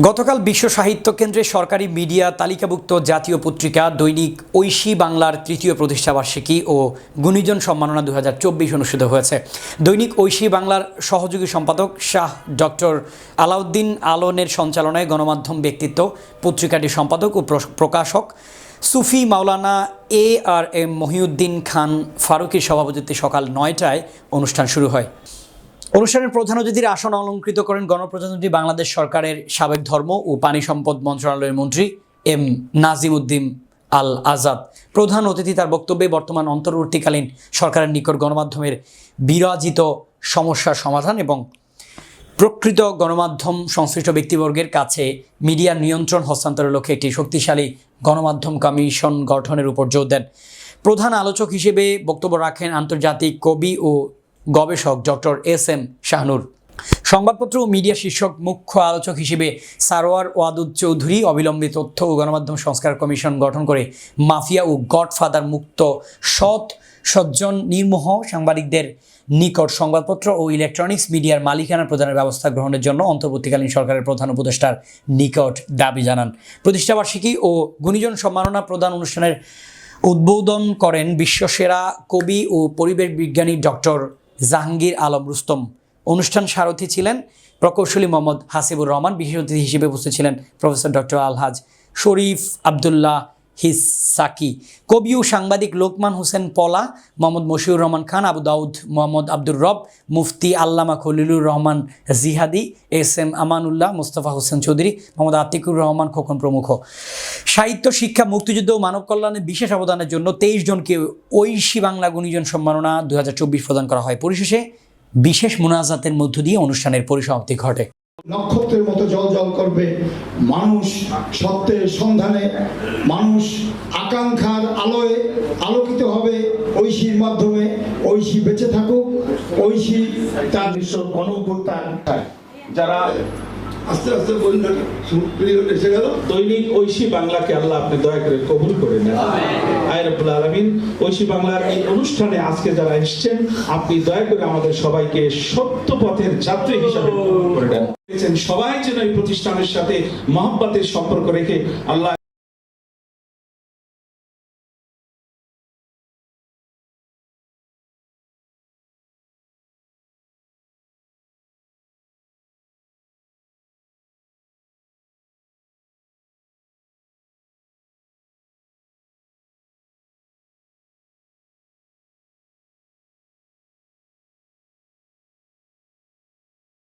গতকাল বিশ্ব সাহিত্য কেন্দ্রে সরকারি মিডিয়া তালিকাভুক্ত জাতীয় পত্রিকা দৈনিক ঐশী বাংলার তৃতীয় প্রতিষ্ঠাবার্ষিকী ও গুণীজন সম্মাননা 2024 অনুষ্ঠিত হয়েছে। দৈনিক ঐশী বাংলার সহযোগী সম্পাদক শাহ ডক্টর আলাউদ্দিন আলনের সঞ্চালনায় গণমাধ্যম ব্যক্তিত্ব পত্রিকাটির সম্পাদক ও প্রকাশক সুফি মাওলানা ARM মহিউদ্দিন খান ফারুকীর সভাপতিত্বে সকাল 9টায় অনুষ্ঠান শুরু হয়। অনুষ্ঠানের প্রধান অতিথির আসন অলঙ্কৃত করেন গণপ্রজাতন্ত্রী বাংলাদেশ সরকারের সাবেক ধর্ম ও পানি সম্পদ মন্ত্রণালয়ের মন্ত্রী এম নাজিম উদ্দিন আল আজাদ। প্রধান অতিথি তার বক্তব্যে বর্তমান অন্তর্বর্তীকালীন সরকারের নিকট গণমাধ্যমের বিরাজিত সমস্যার সমাধান এবং প্রকৃত গণমাধ্যম সংশ্লিষ্ট ব্যক্তিবর্গের কাছে মিডিয়া নিয়ন্ত্রণ হস্তান্তরের লক্ষ্যে একটি শক্তিশালী গণমাধ্যম কমিশন গঠনের উপর জোর দেন। প্রধান আলোচক হিসেবে বক্তব্য রাখেন আন্তর্জাতিক কবি ও গবেষক ডক্টর SM শাহনুর। সংবাদপত্র ও মিডিয়া শীর্ষক মুখ্য আলোচক হিসেবে সারোয়ার ওয়াদুদ চৌধুরী অবিলম্বে তথ্য ও গণমাধ্যম সংস্কার কমিশন গঠন করে মাফিয়া ও গডফাদার মুক্ত সৎ সজ্জন নির্মোহ সাংবাদিকদের নিকট সংবাদপত্র ও ইলেকট্রনিক্স মিডিয়ার মালিকানা প্রদানের ব্যবস্থা গ্রহণের জন্য অন্তর্বর্তীকালীন সরকারের প্রধান উপদেষ্টার নিকট দাবি জানান। প্রতিষ্ঠাবার্ষিকী ও গুণীজন সম্মাননা প্রদান অনুষ্ঠানের উদ্বোধন করেন বিশ্বসেরা কবি ও পরিবেশ বিজ্ঞানী ডক্টর জাহাঙ্গীর আলম রুস্তম। অনুষ্ঠান সারথী ছিলেন প্রকৌশলী মোহাম্মদ হাসিবুর রহমান। বিশেষ অতিথি হিসেবে উপস্থিত ছিলেন প্রফেসর ডক্টর আলহাজ শরীফ আবদুল্লাহ হিসাকি, কবি ও সাংবাদিক লোকমান হোসেন পলা, মোহাম্মদ মশিউর রহমান খান, আবু দাউদ, মোহাম্মদ আব্দুর রব, মুফতি আল্লামা খলিলুর রহমান জিহাদি, SM আমানুল্লাহ, মোস্তফা হোসেন চৌধুরী, মোহাম্মদ আতিকুর রহমান খোকন প্রমুখ। সাহিত্য, শিক্ষা, মুক্তিযুদ্ধ ও মানব কল্যাণে বিশেষ অবদানের জন্য 23 জনকে ঐশী বাংলা গুণীজন সম্মাননা 2024 প্রদান করা হয়। পরিশেষে বিশেষ মোনাজাতের মধ্য দিয়ে অনুষ্ঠানের পরিসমাপ্তি ঘটে। নক্ষত্রের মতো জল করবে মানুষ, সত্যের সন্ধানে মানুষ আকাঙ্ক্ষার আলোয় আলোকিত হবে ঐশীর মাধ্যমে। ঐশী বেঁচে থাকুক, ঐশী তার বিশ্ব গণঅভ্যুত্থান। যারা আস্তে আস্তে বললেন এসে গেল। দৈনিক ঐশী বাংলাকে আল্লাহ আপনি দয়া করে কবুল করে নেন। আয় রব্বুল আলামিন, ঐশী বাংলার এই অনুষ্ঠানে আজকে যারা এসেছেন, আপনি দয়া করে আমাদের সবাইকে সত্য পথের যাত্রী হিসাবে কবুল করে নেন। সবাই যেন এই প্রতিষ্ঠানের সাথে মহব্বতের সম্পর্ক রেখে আল্লাহ